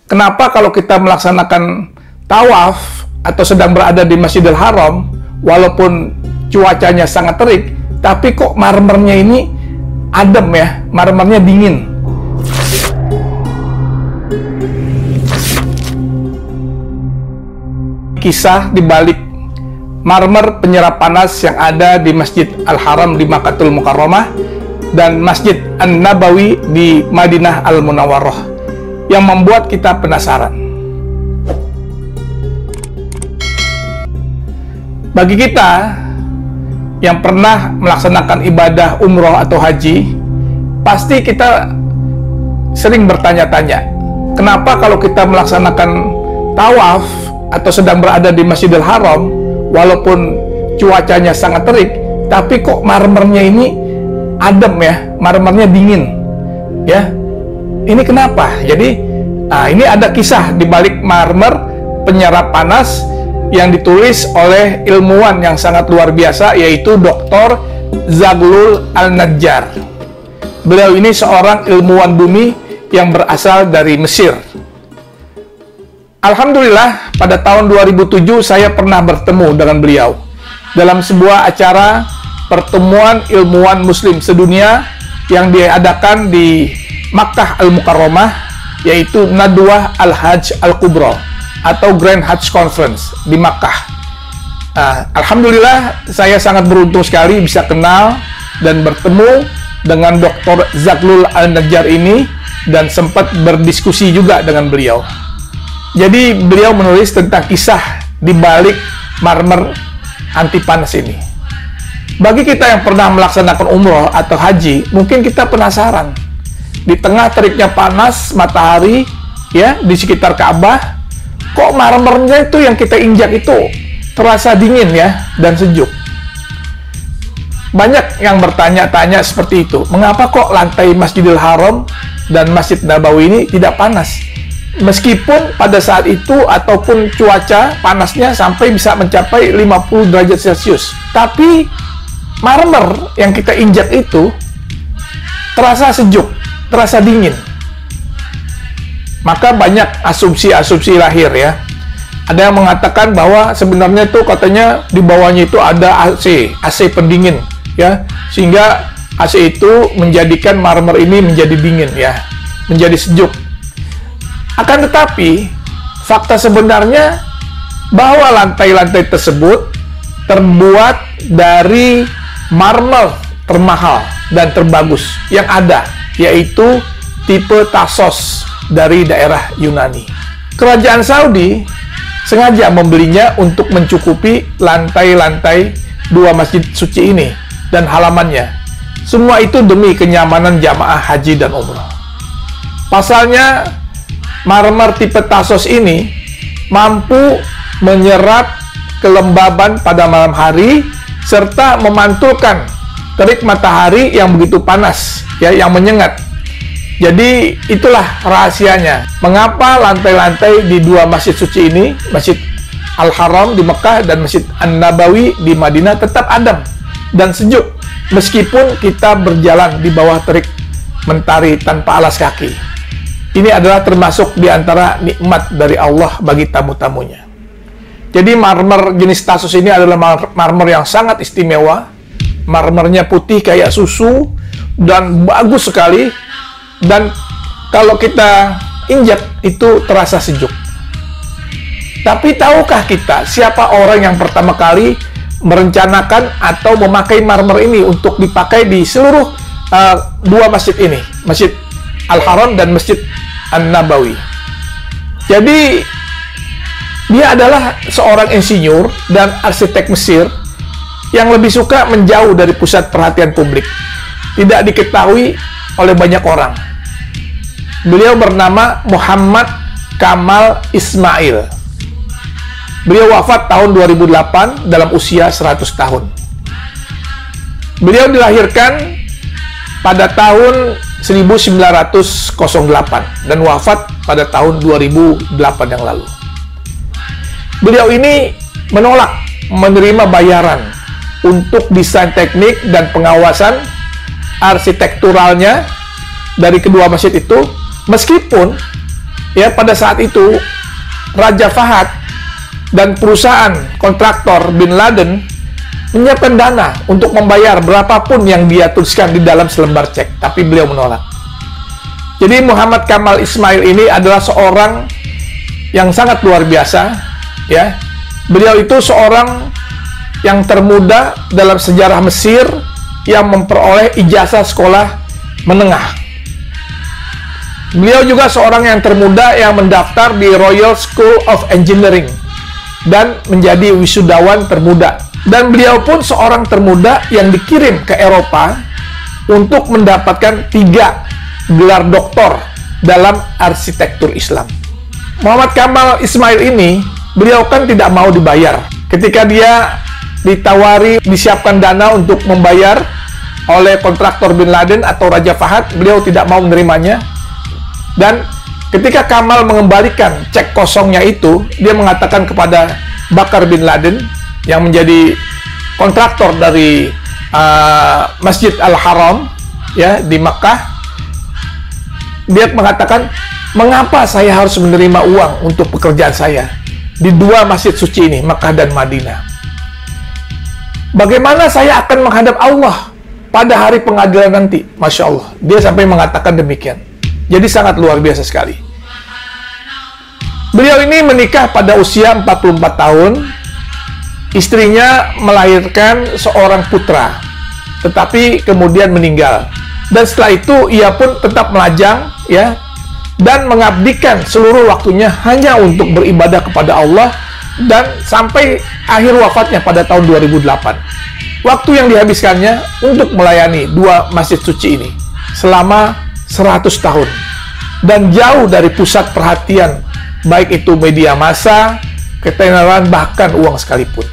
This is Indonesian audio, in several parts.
Kenapa kalau kita melaksanakan tawaf atau sedang berada di Masjidil Haram, walaupun cuacanya sangat terik, tapi kok marmernya ini adem ya, marmernya dingin. Kisah di balik marmer penyerap panas yang ada di Masjid Al-Haram di Makkahul Mukarramah dan Masjid An-Nabawi di Madinah Al-Munawwarah yang membuat kita penasaran. Bagi kita yang pernah melaksanakan ibadah umroh atau haji, pasti kita sering bertanya-tanya, kenapa kalau kita melaksanakan tawaf atau sedang berada di Masjidil Haram, walaupun cuacanya sangat terik, tapi kok marmernya ini adem ya, marmernya dingin ya. Ini kenapa? Jadi ini ada kisah di balik marmer penyerap panas yang ditulis oleh ilmuwan yang sangat luar biasa, yaitu Dr. Zaghloul Al-Najjar. Beliau ini seorang ilmuwan bumi yang berasal dari Mesir. Alhamdulillah, pada tahun 2007 saya pernah bertemu dengan beliau dalam sebuah acara pertemuan ilmuwan muslim sedunia yang diadakan di Makkah Al-Mukarramah, yaitu Nadwah Al-Hajj Al-Kubra atau Grand Hajj Conference di Makkah. Alhamdulillah, saya sangat beruntung sekali bisa kenal dan bertemu dengan Dr. Zaghloul Al-Najjar ini dan sempat berdiskusi juga dengan beliau. Jadi beliau menulis tentang kisah di balik marmer anti panas ini. Bagi kita yang pernah melaksanakan umroh atau haji, mungkin kita penasaran. Di tengah teriknya panas matahari ya di sekitar Ka'bah, kok marmernya itu yang kita injak itu terasa dingin ya dan sejuk. Banyak yang bertanya-tanya seperti itu. Mengapa kok lantai Masjidil Haram dan Masjid Nabawi ini tidak panas? Meskipun pada saat itu ataupun cuaca panasnya sampai bisa mencapai 50 derajat Celcius, tapi marmer yang kita injak itu terasa sejuk, terasa dingin. Maka banyak asumsi-asumsi lahir ya. Ada yang mengatakan bahwa sebenarnya itu katanya di bawahnya itu ada AC pendingin ya, sehingga AC itu menjadikan marmer ini menjadi dingin ya, menjadi sejuk. Akan tetapi, fakta sebenarnya bahwa lantai-lantai tersebut terbuat dari marmer termahal dan terbagus yang ada, yaitu tipe Thasos dari daerah Yunani. Kerajaan Saudi sengaja membelinya untuk mencukupi lantai-lantai dua masjid suci ini dan halamannya. Semua itu demi kenyamanan jamaah haji dan umroh. Pasalnya, marmer tipe Thasos ini mampu menyerap kelembaban pada malam hari serta memantulkan terik matahari yang begitu panas ya, yang menyengat. Jadi itulah rahasianya mengapa lantai-lantai di dua masjid suci ini, Masjid Al-Haram di Mekah dan Masjid An-Nabawi di Madinah, tetap adem dan sejuk meskipun kita berjalan di bawah terik mentari tanpa alas kaki. Ini adalah termasuk di antara nikmat dari Allah bagi tamu-tamunya. Jadi marmer jenis Thasos ini adalah marmer yang sangat istimewa. Marmernya putih kayak susu dan bagus sekali. Dan kalau kita injak itu terasa sejuk. Tapi tahukah kita siapa orang yang pertama kali merencanakan atau memakai marmer ini untuk dipakai di seluruh dua masjid ini, Masjid Al-Haram dan Masjid An-Nabawi? Jadi dia adalah seorang insinyur dan arsitek Mesir yang lebih suka menjauh dari pusat perhatian publik, tidak diketahui oleh banyak orang. Beliau bernama Muhammad Kamal Ismail. Beliau wafat tahun 2008 dalam usia 100 tahun. Beliau dilahirkan pada tahun 1908 dan wafat pada tahun 2008 yang lalu. Beliau ini menolak menerima bayaran untuk desain teknik dan pengawasan arsitekturalnya dari kedua masjid itu, meskipun ya pada saat itu Raja Fahad dan perusahaan kontraktor Bin Laden menyiapkan dana untuk membayar berapapun yang dia tuliskan di dalam selembar cek, tapi beliau menolak. Jadi Muhammad Kamal Ismail ini adalah seorang yang sangat luar biasa, ya. Beliau itu seorang yang termuda dalam sejarah Mesir yang memperoleh ijazah sekolah menengah. Beliau juga seorang yang termuda yang mendaftar di Royal School of Engineering dan menjadi wisudawan termuda. Dan beliau pun seorang termuda yang dikirim ke Eropa untuk mendapatkan 3 gelar doktor dalam arsitektur Islam. Muhammad Kamal Ismail ini, beliau kan tidak mau dibayar. Ketika dia ditawari, disiapkan dana untuk membayar oleh kontraktor Bin Laden atau Raja Fahad, beliau tidak mau menerimanya. Dan ketika Kamal mengembalikan cek kosongnya itu, dia mengatakan kepada Bakar Bin Laden yang menjadi kontraktor dari Masjid Al-Haram, ya, di Makkah. Dia mengatakan, mengapa saya harus menerima uang untuk pekerjaan saya di 2 masjid suci ini, Makkah dan Madinah? Bagaimana saya akan menghadap Allah pada hari pengadilan nanti? Masya Allah, dia sampai mengatakan demikian. Jadi sangat luar biasa sekali. Beliau ini menikah pada usia 44 tahun. Istrinya melahirkan seorang putra, tetapi kemudian meninggal. Dan setelah itu ia pun tetap melajang, ya, dan mengabdikan seluruh waktunya hanya untuk beribadah kepada Allah, dan sampai akhir wafatnya pada tahun 2008. Waktu yang dihabiskannya untuk melayani 2 masjid suci ini selama 100 tahun. Dan jauh dari pusat perhatian, baik itu media massa, ketenaran, bahkan uang sekalipun.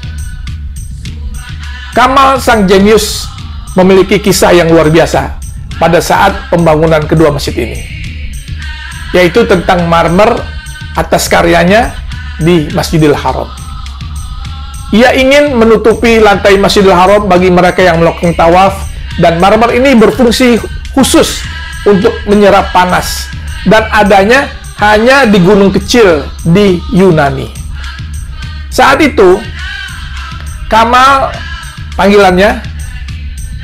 Kamal sang jenius memiliki kisah yang luar biasa pada saat pembangunan kedua masjid ini, yaitu tentang marmer atas karyanya di Masjidil Haram. Ia ingin menutupi lantai Masjidil Haram bagi mereka yang melakukan tawaf, dan marmer ini berfungsi khusus untuk menyerap panas, dan adanya hanya di gunung kecil di Yunani. Saat itu Kamal, panggilannya,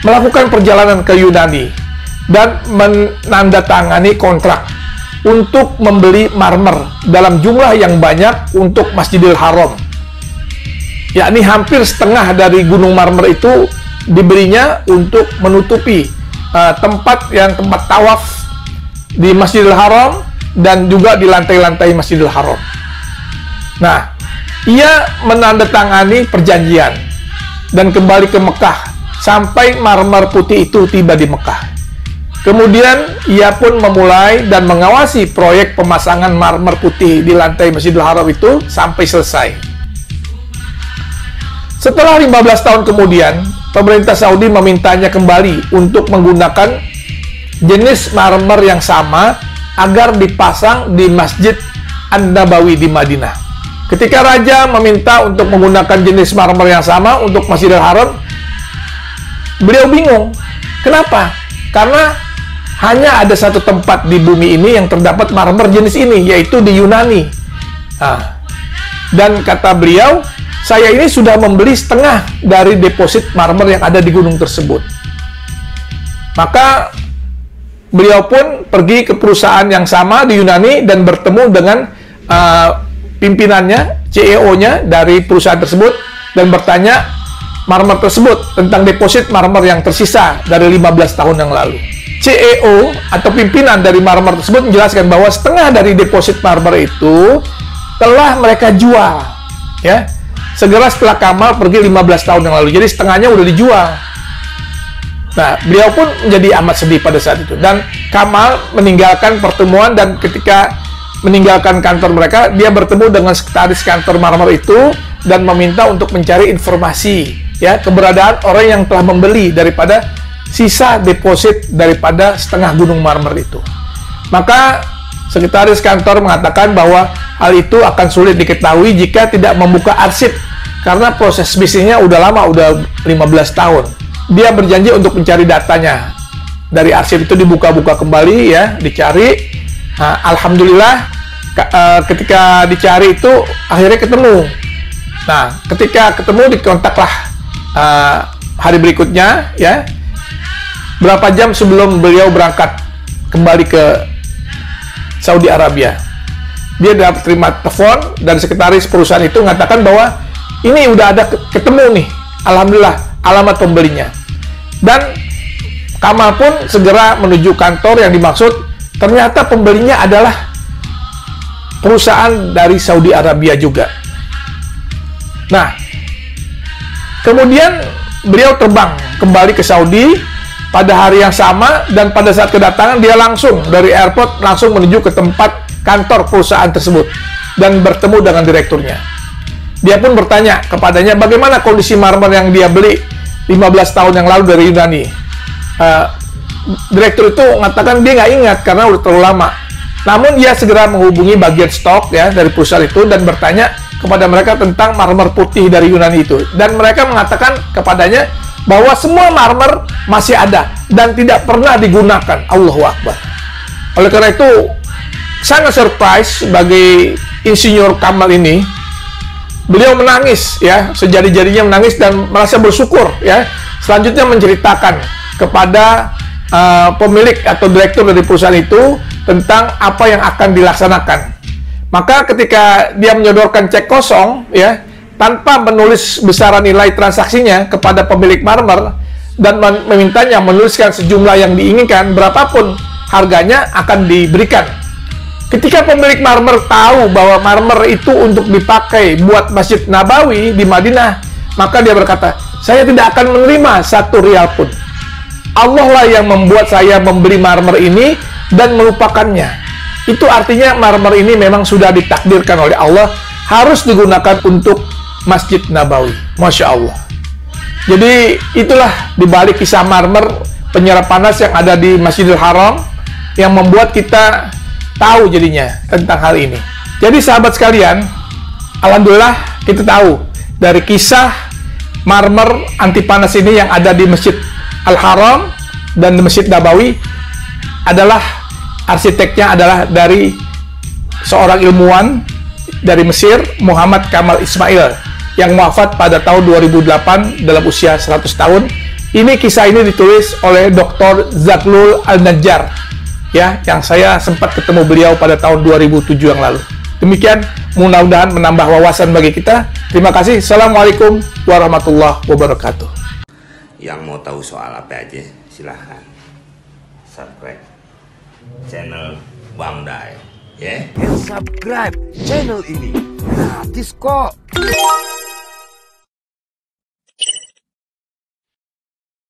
melakukan perjalanan ke Yunani dan menandatangani kontrak untuk membeli marmer dalam jumlah yang banyak untuk Masjidil Haram, yakni hampir setengah dari gunung marmer itu dibelinya untuk menutupi tempat tawaf di Masjidil Haram dan juga di lantai-lantai Masjidil Haram. Nah, ia menandatangani perjanjian dan kembali ke Mekah sampai marmer putih itu tiba di Mekah. Kemudian ia pun memulai dan mengawasi proyek pemasangan marmer putih di lantai Masjidil Haram itu sampai selesai. Setelah 15 tahun kemudian, pemerintah Saudi memintanya kembali untuk menggunakan jenis marmer yang sama agar dipasang di Masjid An-Nabawi di Madinah. Ketika raja meminta untuk menggunakan jenis marmer yang sama untuk Masjidil Haram, beliau bingung. Kenapa? Karena hanya ada satu tempat di bumi ini yang terdapat marmer jenis ini, yaitu di Yunani. Dan kata beliau, saya ini sudah membeli setengah dari deposit marmer yang ada di gunung tersebut. Maka beliau pun pergi ke perusahaan yang sama di Yunani dan bertemu dengan pimpinannya, CEO-nya dari perusahaan tersebut, dan bertanya marmer tersebut tentang deposit marmer yang tersisa dari 15 tahun yang lalu. CEO atau pimpinan dari marmer tersebut menjelaskan bahwa setengah dari deposit marmer itu telah mereka jual, ya, segera setelah Kamal pergi 15 tahun yang lalu. Jadi setengahnya udah dijual. Nah, beliau pun menjadi amat sedih pada saat itu, dan Kamal meninggalkan pertemuan, dan ketika meninggalkan kantor mereka, dia bertemu dengan sekretaris kantor marmer itu dan meminta untuk mencari informasi, ya, keberadaan orang yang telah membeli daripada sisa deposit daripada setengah gunung marmer itu. Maka sekretaris kantor mengatakan bahwa hal itu akan sulit diketahui jika tidak membuka arsip, karena proses bisnisnya udah lama, udah 15 tahun. Dia berjanji untuk mencari datanya. Dari arsip itu dibuka-buka kembali, ya, dicari. Nah, alhamdulillah ketika dicari itu akhirnya ketemu. Nah, ketika ketemu dikontaklah hari berikutnya, ya, berapa jam sebelum beliau berangkat kembali ke Saudi Arabia. Dia dapat terima telepon dari sekretaris perusahaan itu mengatakan bahwa ini udah ada ketemu nih, alhamdulillah, alamat pembelinya. Dan Kamal pun segera menuju kantor yang dimaksud. Ternyata pembelinya adalah perusahaan dari Saudi Arabia juga. Nah, kemudian beliau terbang kembali ke Saudi pada hari yang sama, dan pada saat kedatangan dia langsung dari airport langsung menuju ke tempat kantor perusahaan tersebut dan bertemu dengan direkturnya. Dia pun bertanya kepadanya bagaimana kondisi marmer yang dia beli 15 tahun yang lalu dari Yunani. Direktur itu mengatakan dia nggak ingat karena udah terlalu lama. Namun dia segera menghubungi bagian stok, ya, dari perusahaan itu dan bertanya kepada mereka tentang marmer putih dari Yunani itu. Dan mereka mengatakan kepadanya bahwa semua marmer masih ada dan tidak pernah digunakan. Allahu Akbar. Oleh karena itu sangat surprise bagi insinyur Kamal ini. Beliau menangis, ya, sejadi-jadinya menangis dan merasa bersyukur, ya. Selanjutnya menceritakan kepada pemilik atau direktur dari perusahaan itu tentang apa yang akan dilaksanakan. Maka ketika dia menyodorkan cek kosong, ya, tanpa menulis besaran nilai transaksinya kepada pemilik marmer dan memintanya menuliskan sejumlah yang diinginkan, berapapun harganya akan diberikan. Ketika pemilik marmer tahu bahwa marmer itu untuk dipakai buat Masjid Nabawi di Madinah, maka dia berkata, saya tidak akan menerima 1 rial pun. Allah lah yang membuat saya membeli marmer ini dan melupakannya. Itu artinya marmer ini memang sudah ditakdirkan oleh Allah harus digunakan untuk Masjid Nabawi. Masya Allah. Jadi itulah dibalik kisah marmer penyerap panas yang ada di Masjidil Haram yang membuat kita tahu jadinya tentang hal ini. Jadi sahabat sekalian, alhamdulillah kita tahu dari kisah marmer anti panas ini yang ada di Masjid Al-Haram dan di Masjid Nabawi adalah arsiteknya adalah dari seorang ilmuwan dari Mesir, Muhammad Kamal Ismail, yang wafat pada tahun 2008 dalam usia 100 tahun. Ini kisah ini ditulis oleh Dr. Zaglul Al-Najjar, ya, yang saya sempat ketemu beliau pada tahun 2007 yang lalu. Demikian, mudah-mudahan menambah wawasan bagi kita. Terima kasih. Assalamualaikum warahmatullahi wabarakatuh. Yang mau tahu soal apa aja, silahkan subscribe channel Bang Day, ya. Subscribe channel ini gratis kok.